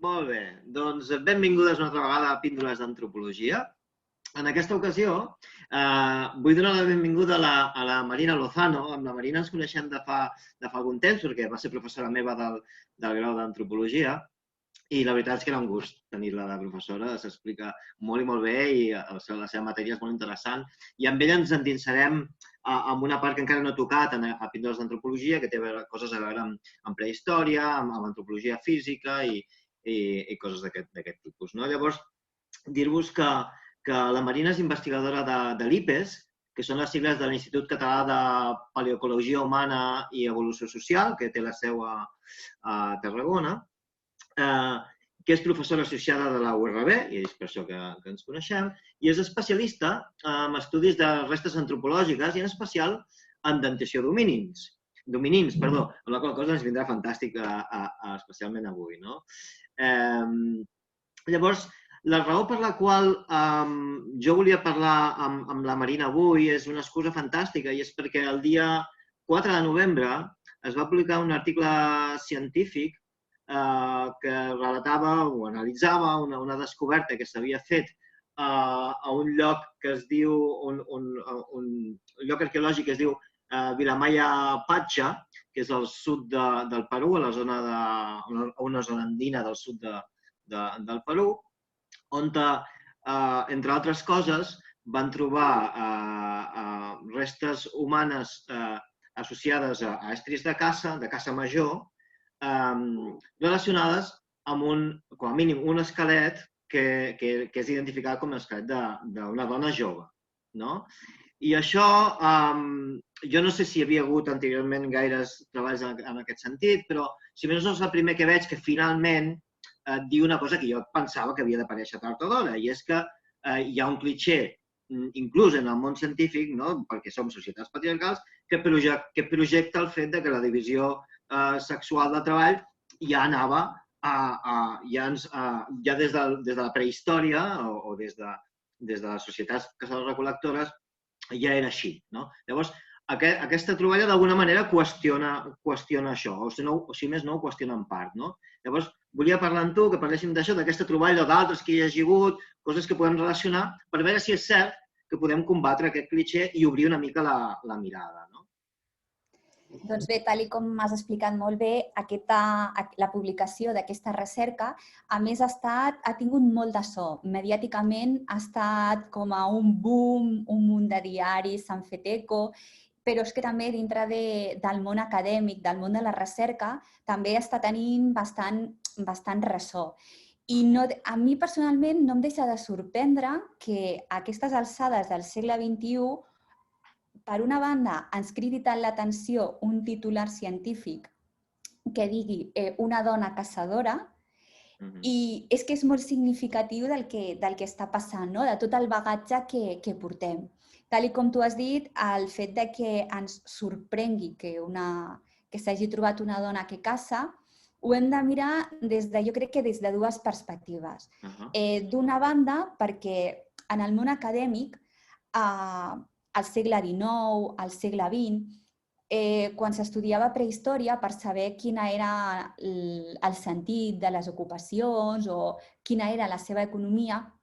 Molt bé, doncs benvingudes una altra vegada a Píndoles d'Antropologia. En aquesta ocasió vull donar la benvinguda a la Marina Lozano. Amb la Marina ens coneixem de fa algun temps perquè va ser professora meva del grau d'Antropologia i la veritat és que era un gust tenir-la de professora, s'explica molt i molt bé i la seva matèria és molt interessant. I amb ella ens endinsarem en una part que encara no he tocat a Píndoles d'Antropologia, que té coses a veure amb prehistòria, amb antropologia física i coses d'aquest tipus. No? Llavors, dir-vos que la Marina és investigadora de l'IPES, que són les sigles de l'Institut Català de Paleoecologia Humana i Evolució Social, que té la seu a Tarragona, que és professora associada de la URB, i és per això que ens coneixem, i és especialista en estudis de restes antropològiques i en especial en dentació d'hominins, amb la qual cosa ens vindrà fantàstic especialment avui. No? Llavors, la raó per la qual jo volia parlar amb la Marina avui és una excusa fantàstica i és perquè el dia 4 de novembre es va publicar un article científic que relatava o analitzava una descoberta que s'havia fet a un lloc que es diu, un lloc arqueològic que es diu Vilamaya Pacha, que és al sud del Perú, a una zona andina del sud del Perú, on, entre altres coses, van trobar restes humanes associades a estris de caça major, relacionades amb com a mínim, un esquelet que és identificat com a esquelet d'una dona jove. No? I això, jo no sé si hi havia hagut anteriorment gaires treballs en aquest sentit, però si més no és el primer que veig que finalment diu una cosa que jo pensava que havia d'aparèixer tard o d'hora, i és que hi ha un clitxé, inclús en el món científic, no? Perquè som societats patriarcals, que projecta el fet que la divisió sexual de treball ja anava ja des de la prehistòria o des de les societats caçadores-recol·lectores ja era així. No? Llavors, aquesta troballa d'alguna manera qüestiona això, o si més no, ho qüestiona en part. No? Llavors, volia parlar amb tu, que parléssim d'això, d'aquesta troballa o d'altres que hi hagi hagut, coses que podem relacionar, per veure si és cert que podem combatre aquest clitxé i obrir una mica la mirada. No? Doncs bé, tal com has explicat molt bé, la publicació d'aquesta recerca, a més, ha tingut molt de so. Mediàticament ha estat com a un boom, un munt de diaris s'han fet eco, però és que també dintre del món acadèmic, del món de la recerca, també està tenint bastant ressò. I a mi personalment no em deixa de sorprendre que a aquestes alçades del segle XXI, per una banda, ens cridi tant l'atenció un titular científic que digui una dona caçadora, i és que és molt significatiu del que està passant, no? De tot el bagatge que portem. Tal com tu has dit, el fet de que ens sorprengui que s'hagi trobat una dona que caça, ho hem de mirar jo crec que des de dues perspectives. D'una banda, perquè en el món acadèmic, al segle XIX, al segle XX, quan s'estudiava prehistòria per saber quin era el sentit de les ocupacions o quina era la seva economia,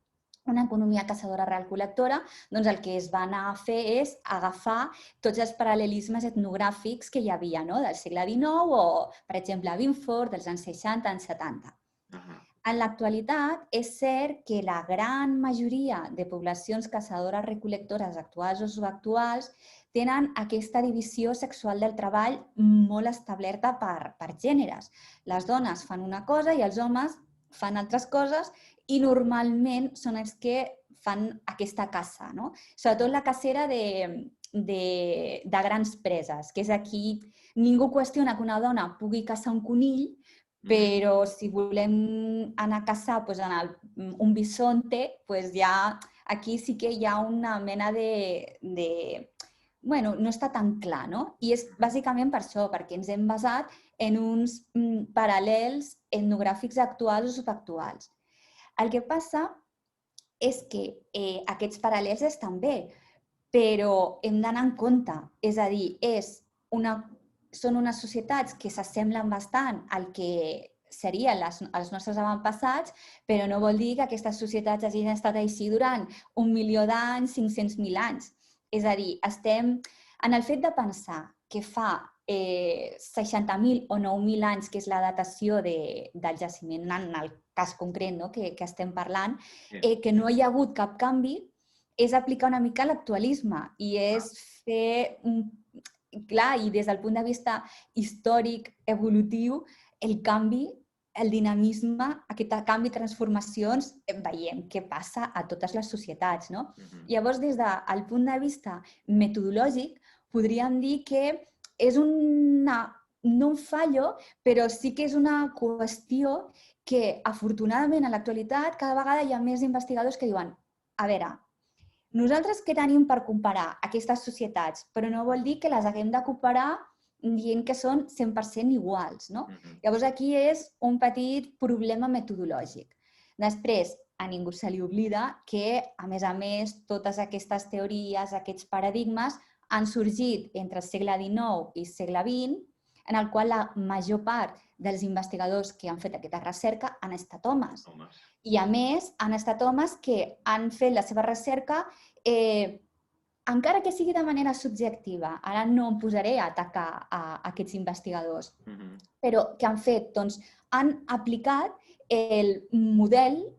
una economia caçadora-recol·lectora, doncs el que es va anar a fer és agafar tots els paral·lelismes etnogràfics que hi havia del segle XIX o, per exemple, Binford, dels anys 60, anys 70. En l'actualitat, és cert que la gran majoria de poblacions caçadores-recol·lectores actuals o subactuals tenen aquesta divisió sexual del treball molt establerta per gèneres. Les dones fan una cosa i els homes fan altres coses i normalment són els que fan aquesta caça, no? Sobretot la cacera de grans preses, que és aquí. Ningú qüestiona que una dona pugui caçar un conill, però si volem anar a caçar un bisonte, ja aquí sí que hi ha una mena Bueno, no està tan clar, no? I és bàsicament per això, perquè ens hem basat en uns paral·lels etnogràfics actuals o subactuals. El que passa és que aquests paral·lels estan bé, però hem d'anar en compte. És a dir, són unes societats que s'assemblen bastant al que serien els nostres avantpassats, però no vol dir que aquestes societats hagin estat així durant 1 milió d'anys, 500.000 anys. És a dir, estem en el fet de pensar que fa 60.000 o 9.000 anys, que és la datació del jaciment, en el cas concret que estem parlant, que no hi ha hagut cap canvi, és aplicar una mica l'actualisme i és fer, clar, i des del punt de vista històric, evolutiu, el canvi, el dinamisme, aquest canvi, transformacions, veiem què passa a totes les societats, no? Llavors, des del punt de vista metodològic, podríem dir que és no un fallo, però sí que és una qüestió que, afortunadament, a l'actualitat, cada vegada hi ha més investigadors que diuen a veure, nosaltres què tenim per comparar aquestes societats? Però no vol dir que les haguem de comparar dient que són 100% iguals, no? Llavors, aquí és un petit problema metodològic. Després, a ningú se li oblida que, a més, totes aquestes teories, aquests paradigmes, han sorgit entre el segle XIX i el segle XX, en el qual la major part dels investigadors que han fet aquesta recerca han estat homes. I, a més, han estat homes que han fet la seva recerca, encara que sigui de manera subjectiva. Ara no em posaré a atacar a aquests investigadors, però que han fet, doncs, han aplicat el model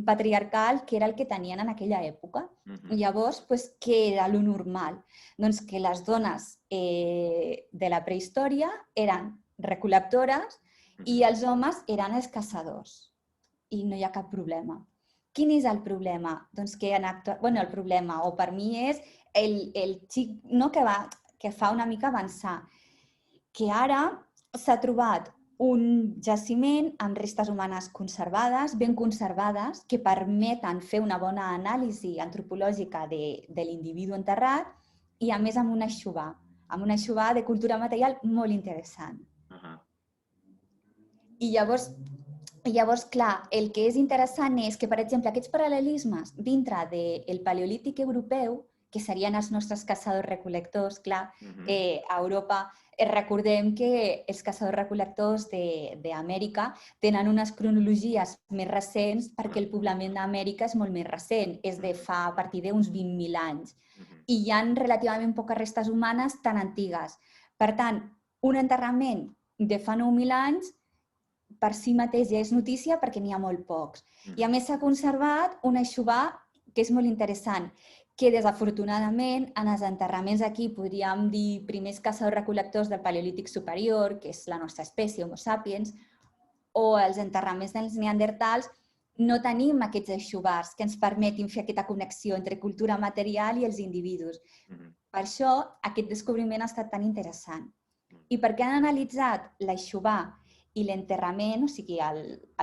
patriarcal que era el que tenien en aquella època. Llavors, què era lo normal? Doncs que les dones de la prehistòria eren recol·lectores i els homes eren els caçadors. I no hi ha cap problema. Quin és el problema? Doncs que el problema, o per mi és el xic que fa una mica avançar, que ara s'ha trobat un jaciment amb restes humanes conservades, ben conservades, que permeten fer una bona anàlisi antropològica de l'individu enterrat i, a més, amb un aixovar de cultura material molt interessant. I llavors, clar, el que és interessant és que, per exemple, aquests paral·lelismes dintre del paleolític europeu, que serien els nostres caçadors-recol·lectors, clar, a Europa recordem que els caçadors-recol·lectors d'Amèrica tenen unes cronologies més recents perquè el poblament d'Amèrica és molt més recent, és de fa a partir d'uns 20.000 anys. I hi ha relativament poques restes humanes tan antigues. Per tant, un enterrament de fa 9.000 anys per si mateix ja és notícia perquè n'hi ha molt pocs. I, a més, s'ha conservat un aixovar que és molt interessant, que desafortunadament en els enterraments aquí podríem dir primers caçadors-recol·lectors del Paleolític superior, que és la nostra espècie, Homo sapiens, o els enterraments dels neandertals, no tenim aquests aixovars que ens permetin fer aquesta connexió entre cultura material i els individus. Per això aquest descobriment ha estat tan interessant. I perquè han analitzat l'aixovar i l'enterrament, o sigui,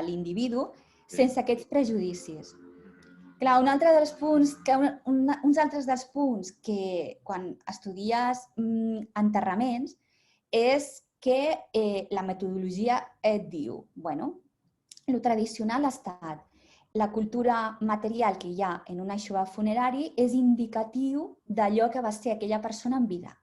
l'individu, sense aquests prejudicis. Clar, uns altres dels punts que quan estudies enterraments és que la metodologia et diu, el tradicional ha estat la cultura material que hi ha en un aixovar funerari és indicatiu d'allò que va ser aquella persona en vida.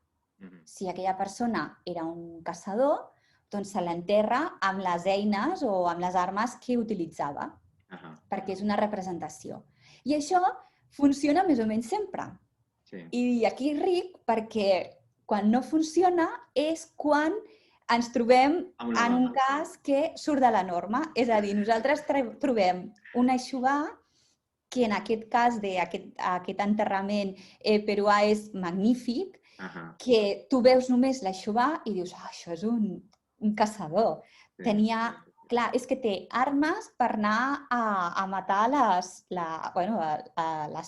Si aquella persona era un caçador, doncs se l'enterra amb les eines o amb les armes que utilitzava, perquè és una representació. I això funciona més o menys sempre. I aquí és ric perquè quan no funciona és quan ens trobem en un cas que surt de la norma. És a dir, nosaltres trobem un aixovar que en aquest cas d'aquest enterrament peruà és magnífic, que tu veus només l'aixovar i dius, això és un caçador. Clar, és que té armes per anar a matar les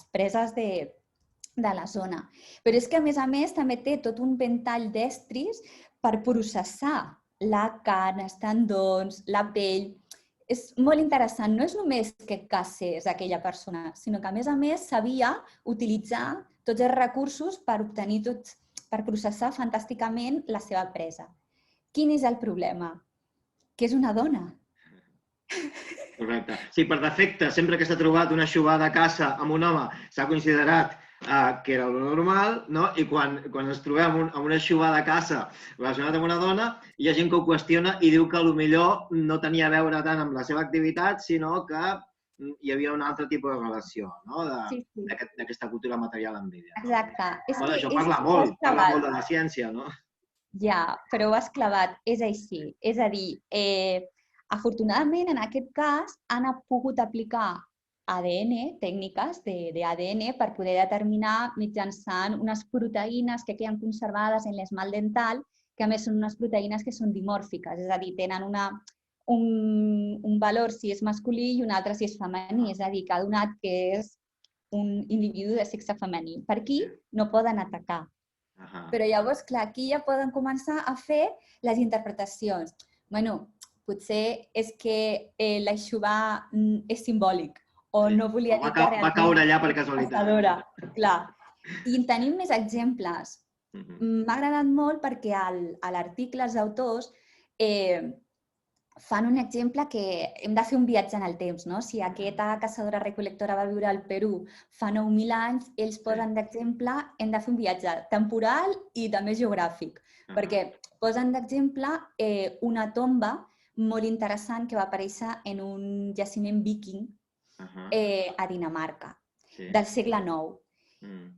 preses de la zona. Però és que, a més, també té tot un ventall d'estris per processar la carn, els tendons, la pell. És molt interessant. No és només que cacés aquella persona, sinó que, a més, sabia utilitzar tots els recursos per processar fantàsticament la seva presa. Quin és el problema? Que és una dona. Correcte. Sí, per defecte, sempre que s'ha trobat una aixovar de caça amb un home, s'ha considerat que era el normal, no? I quan ens trobem amb una xubada de caça relacionada amb una dona, hi ha gent que ho qüestiona i diu que potser no tenia a veure tant amb la seva activitat, sinó que hi havia un altre tipus de relació, no? D'aquesta cultura material amb ella. Exacte. Això parla molt de la ciència, no? Ja, però ho has clavat. És així. És a dir, afortunadament, en aquest cas, han pogut aplicar ADN, tècniques d'ADN, per poder determinar mitjançant unes proteïnes que queden conservades en l'esmalt dental, que a més són unes proteïnes que són dimòrfiques, és a dir, tenen un valor si és masculí i un altre si és femení, és a dir, que ha donat que és un individu de sexe femení. Per aquí no poden atacar. Però llavors, clar, aquí ja poden començar a fer les interpretacions. Bueno, potser és que l'aixuvar és simbòlic o no volia dir que realment... Va caure allà per casualitat. Clar. I en tenim més exemples. M'ha agradat molt perquè a l'article els autors fan un exemple que hem de fer un viatge en el temps, no? Si aquesta caçadora-recol·lectora va viure al Perú fa 9.000 anys, ells posen d'exemple, hem de fer un viatge temporal i també geogràfic, perquè posen d'exemple una tomba molt interessant que va aparèixer en un jaciment viking a Dinamarca, del segle IX.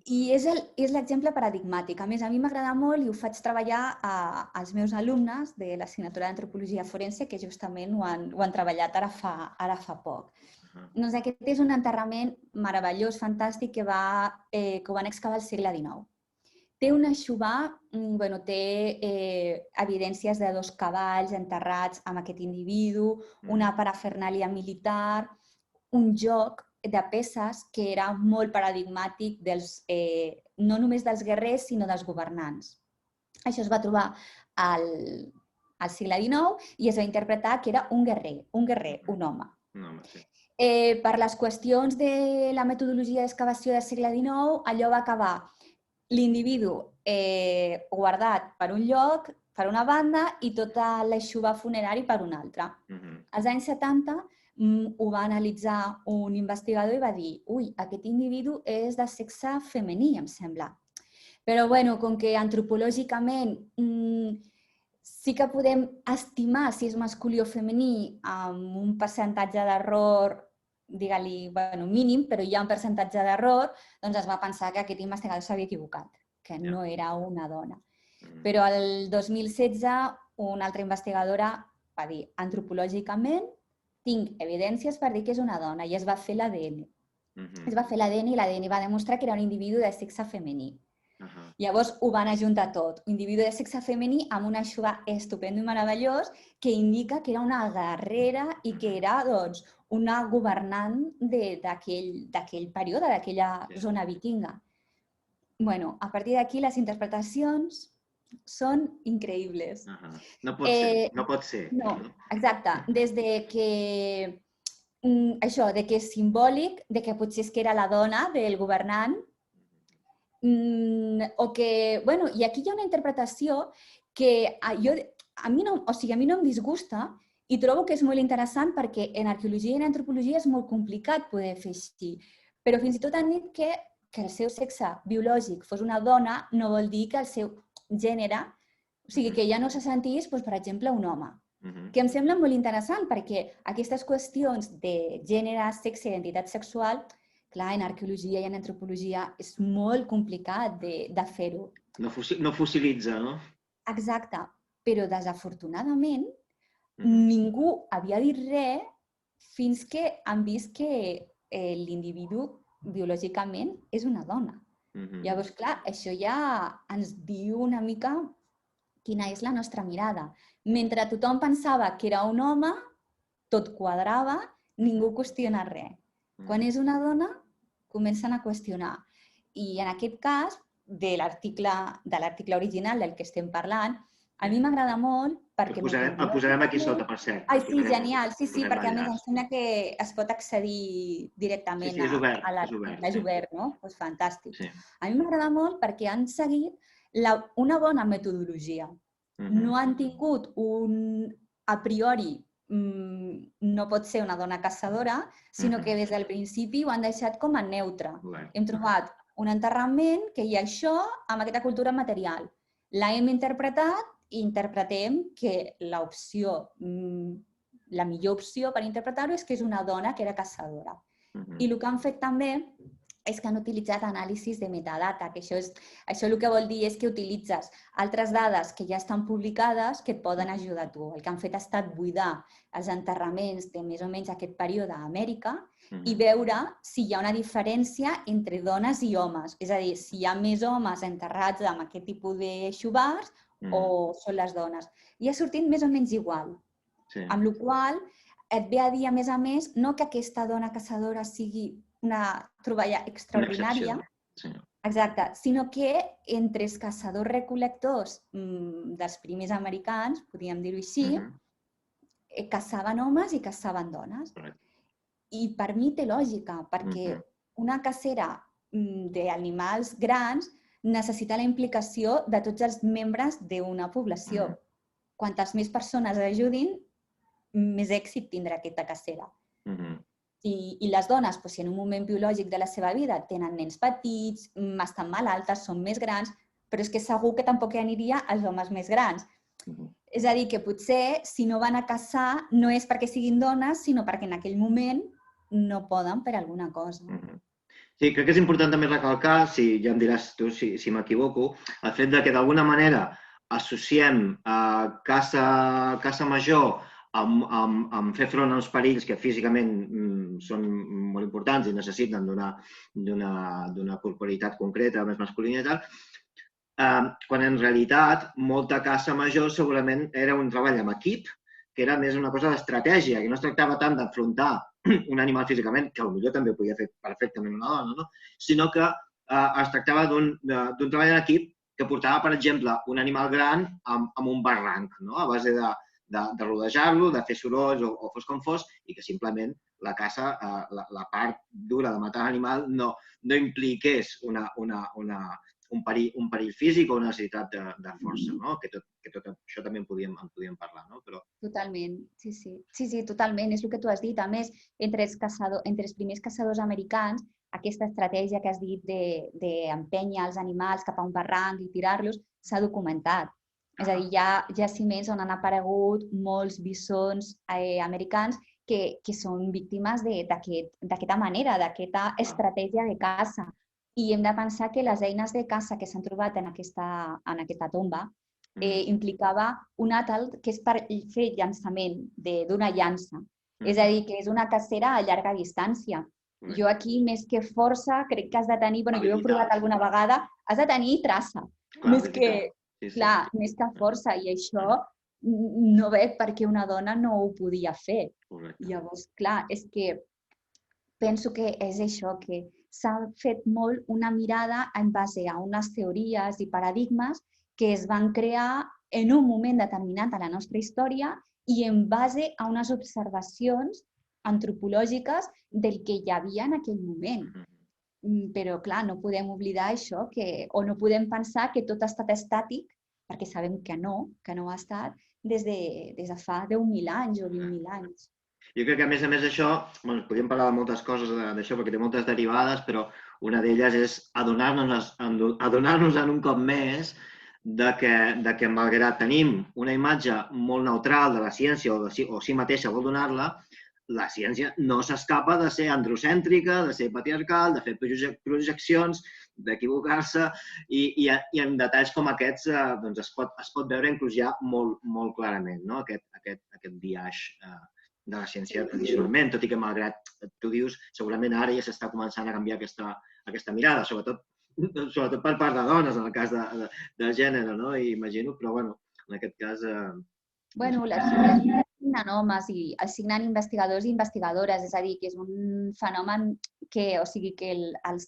I és l'exemple paradigmàtic. A més, a mi m'agrada molt i ho faig treballar als meus alumnes de l'assignatura d'Antropologia Forense, que justament ho han treballat ara fa poc. Doncs aquest és un enterrament meravellós, fantàstic, que ho van excavar al segle XIX. Té un aixovar, té evidències de 2 cavalls enterrats amb aquest individu, una parafernàlia militar, un joc de peces que era molt paradigmàtic no només dels guerrers, sinó dels governants. Això es va trobar al segle XIX i es va interpretar que era un guerrer, un home. Per les qüestions de la metodologia d'excavació del segle XIX, allò va acabar l'individu guardat per un lloc, per una banda, i tot l'aixovar funerari per una altra. Als anys 70 ho va analitzar un investigador i va dir aquest individu és de sexe femení, em sembla. Però, com que antropològicament sí que podem estimar si és masculí o femení amb un percentatge d'error, digue-li, mínim, però hi ha un percentatge d'error, doncs es va pensar que aquest investigador s'havia equivocat, que no era una dona. Però el 2016 una altra investigadora va dir antropològicament tinc evidències per dir que és una dona i es va fer l'ADN. Es va fer l'ADN i l'ADN va demostrar que era un individu de sexe femení. Llavors ho van ajuntar tot. Un individu de sexe femení amb un aixovar estupendo i meravellós que indica que era una guerrera i que era una governant d'aquell període, d'aquella zona vikinga. A partir d'aquí les interpretacions són increïbles. No pot ser. No, exacte. Des de que això, de que és simbòlic, de que potser és que era la dona del governant, o que, i aquí hi ha una interpretació que a mi no em disgusta i trobo que és molt interessant perquè en arqueologia i en antropologia és molt complicat poder fer així. Però fins i tot han dit que el seu sexe biològic fos una dona no vol dir que el seu gènere, o sigui, que ja no se sentís, per exemple, un home. Que em sembla molt interessant perquè aquestes qüestions de gènere, sexe, identitat sexual, clar, en arqueologia i en antropologia és molt complicat de fer-ho. No fossilitza, no? Exacte, però desafortunadament ningú havia dit res fins que han vist que l'individu biològicament és una dona. Llavors, clar, això ja ens diu una mica quina és la nostra mirada. Mentre tothom pensava que era un home, tot quadrava, ningú qüestiona res. Quan és una dona, comencen a qüestionar. I en aquest cas, de l'article original del que estem parlant, a mi m'agrada molt perquè... El posarem aquí sota, per cert. Ai, sí, genial. Sí, perquè a més em sembla que es pot accedir directament a l'article. És obert, no? Doncs fantàstic. A mi m'agrada molt perquè han seguit una bona metodologia. No han tingut a priori no pot ser una dona caçadora, sinó que des del principi ho han deixat com a neutre. Hem trobat un enterrament que hi ha això amb aquesta cultura material. La hem interpretat i interpretem que l'opció, la millor opció per interpretar-ho és que és una dona que era caçadora. I el que han fet també és que han utilitzat anàlisis de metadata, que això el que vol dir és que utilitzes altres dades que ja estan publicades que et poden ajudar a tu. El que han fet ha estat buidar els enterraments de més o menys aquest període a Amèrica i veure si hi ha una diferència entre dones i homes. És a dir, si hi ha més homes enterrats amb aquest tipus de xubars o són les dones. I ha sortit més o menys igual. Amb la qual cosa et ve a dir, a més, no que aquesta dona caçadora sigui una troballa extraordinària, exacte, sinó que entre els caçadors-recol·lectors dels primers americans, podríem dir-ho així, caçaven homes i caçaven dones. I per mi té lògica, perquè una cacera d'animals grans necessita la implicació de tots els membres d'una població. Quantes més persones ajudin, més èxit tindrà aquesta cacera. I les dones, si en un moment biològic de la seva vida tenen nens petits, estan malaltes, són més grans, però és que segur que tampoc hi aniria als homes més grans. És a dir, que potser si no van a caçar no és perquè siguin dones, sinó perquè en aquell moment no poden per alguna cosa. Sí, crec que és important també recalcar, ja em diràs tu si m'equivoco, el fet que d'alguna manera associem caça major amb fer front als perills que físicament són molt importants i necessiten d'una corporalitat concreta, més masculina i tal, quan en realitat molta caça major segurament era un treball en equip, que era més una cosa d'estratègia, que no es tractava tant d'afrontar un animal físicament, que potser també ho podia fer perfectament una dona, sinó que es tractava d'un treball en equip que portava, per exemple, un animal gran amb un barranc, a base de rodejar-lo, de fer sorolls o fos com fos, i que simplement la caça, la part dura de matar l'animal no impliqués un perill físic o una necessitat de força, que tot això també en podíem parlar. Totalment, sí, totalment, és el que tu has dit. A més, entre els primers caçadors americans, aquesta estratègia que has dit d'empènyer els animals cap a un barranc i tirar-los s'ha documentat. És a dir, hi ha jaciments on han aparegut molts bisons americans que són víctimes d'aquesta manera, d'aquesta estratègia de caça. I hem de pensar que les eines de caça que s'han trobat en aquesta tomba implicava un àtal que és per fer llançament d'una llança. És a dir, que és una cacera a llarga distància. Jo aquí, més que força, crec que has de tenir, jo ho he provat alguna vegada, has de tenir traça. Clar, més que força, i això no veig per què una dona no ho podia fer. Llavors, clar, és que penso que és això, que s'ha fet molt una mirada en base a unes teories i paradigmes que es van crear en un moment determinat a la nostra història i en base a unes observacions antropològiques del que hi havia en aquell moment. Però, clar, no podem oblidar això, o no podem pensar que tot ha estat estàtic, perquè sabem que no ha estat, des de fa 10.000 anys o 20.000 anys. Jo crec que, a més això, podríem parlar de moltes coses d'això, perquè té moltes derivades, però una d'elles és adonar-nos en un cop més que malgrat tenim una imatge molt neutral de la ciència o si mateixa vol donar-la, la ciència no s'escapa de ser androcèntrica, de ser patriarcal, de fer projeccions, d'equivocar-se, i en detalls com aquests es pot veure inclús ja molt clarament aquest biaix de la ciència tradicionalment, tot i que malgrat tu dius, segurament ara ja s'està començant a canviar aquesta mirada, sobretot per part de dones, en el cas de gènere, imagino, però en aquest cas... Les signen homes i els signen investigadors i investigadores, és a dir, que és un fenomen que els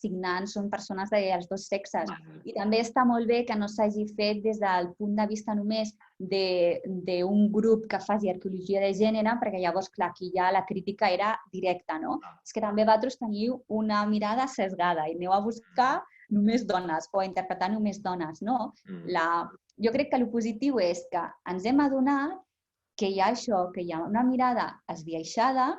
signants són persones dels dos sexes. I també està molt bé que no s'hagi fet des del punt de vista només d'un grup que faci arqueologia de gènere, perquè llavors, clar, aquí ja la crítica era directa, no? És que també vosaltres teniu una mirada sesgada i aneu a buscar només dones o a interpretar només dones, no? Jo crec que el positiu és que ens hem adonat que hi ha això, que hi ha una mirada esbiaixada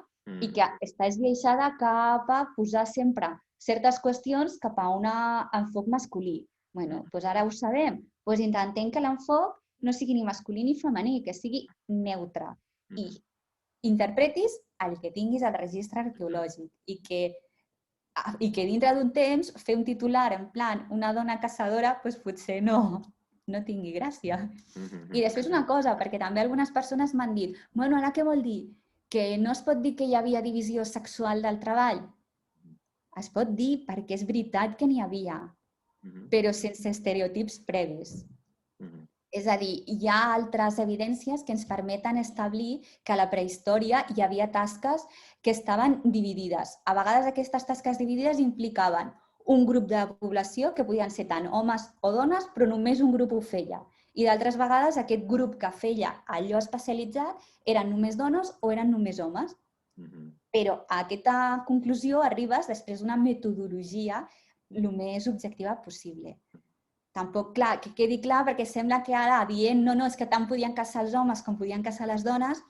i que està esbiaixada cap a posar sempre certes qüestions cap a un enfoc masculí. Bé, doncs ara ho sabem. Doncs intentem que l'enfoc no sigui ni masculí ni femení, que sigui neutre. I interpretis el que tinguis al registre arqueològic i que dintre d'un temps fer un titular en plan una dona caçadora doncs potser no tingui gràcia. I després una cosa, perquè també algunes persones m'han dit bueno, ara què vol dir? Que no es pot dir que hi havia divisió sexual del treball? Es pot dir perquè és veritat que n'hi havia, però sense estereotips previs. És a dir, hi ha altres evidències que ens permeten establir que a la prehistòria hi havia tasques que estaven dividides. A vegades aquestes tasques dividides implicaven un grup de població que podien ser tant homes o dones, però només un grup ho feia. I d'altres vegades aquest grup que feia allò especialitzat eren només dones o eren només homes. Però a aquesta conclusió arribes després d'una metodologia el més objectiva possible. Tampoc, clar, que quedi clar, perquè sembla que ara dient no, és que tant podien caçar els homes com podien caçar les dones,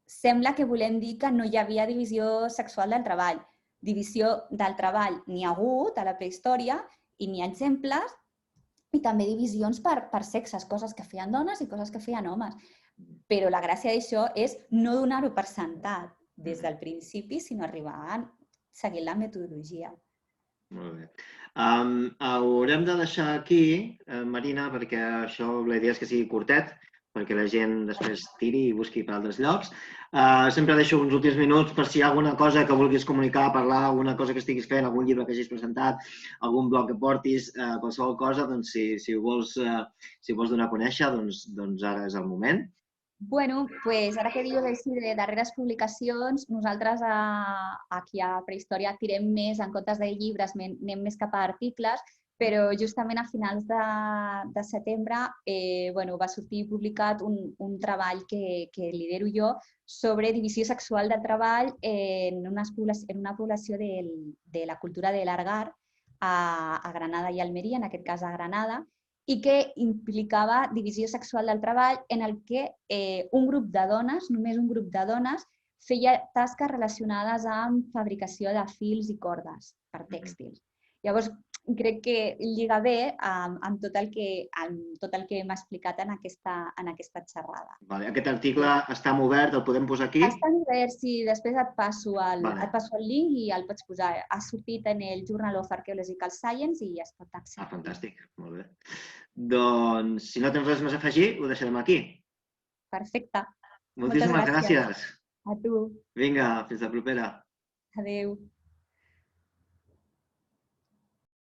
sembla que volem dir que no hi havia divisió sexual del treball. Divisió del treball n'hi ha hagut a la prehistòria i n'hi ha exemples i també divisions per sexes, coses que feien dones i coses que feien homes. Però la gràcia d'això és no donar-ho per sentat des del principi, sinó arribar seguint la metodologia. Molt bé. Haurem de deixar aquí, Marina, perquè això la idea és que sigui curtet, perquè la gent després tiri i busqui per altres llocs. Sempre deixo uns últims minuts per si hi ha alguna cosa que vulguis comunicar, parlar, alguna cosa que estiguis fent, algun llibre que hagis presentat, algun blog que portis, qualsevol cosa, doncs si ho vols donar a conèixer, doncs ara és el moment. Bueno, pues ara que dius així de darreres publicacions, nosaltres aquí a Prehistòria tirem més, en comptes de llibres, anem més cap a articles, però justament a finals de setembre va sortir publicat un treball que lidero jo sobre divisió sexual del treball en una població de la cultura de l'Argar a Granada i Almeria, en aquest cas a Granada, i que implicava divisió sexual del treball en el que un grup de dones, només un grup de dones, feia tasques relacionades amb fabricació de fils i cordes per tèxtils. Llavors, crec que lliga bé amb tot el que hem explicat en aquesta xerrada. Aquest article està obert, el podem posar aquí? Està obert, sí. Després et passo el link i el pots posar. Ha sortit en el Journal of Archaeological Science i es pot accedir. Fantàstic. Molt bé. Doncs, si no tens res més a afegir, ho deixarem aquí. Perfecte. Moltíssimes gràcies. A tu. Vinga, fins la propera. Adéu.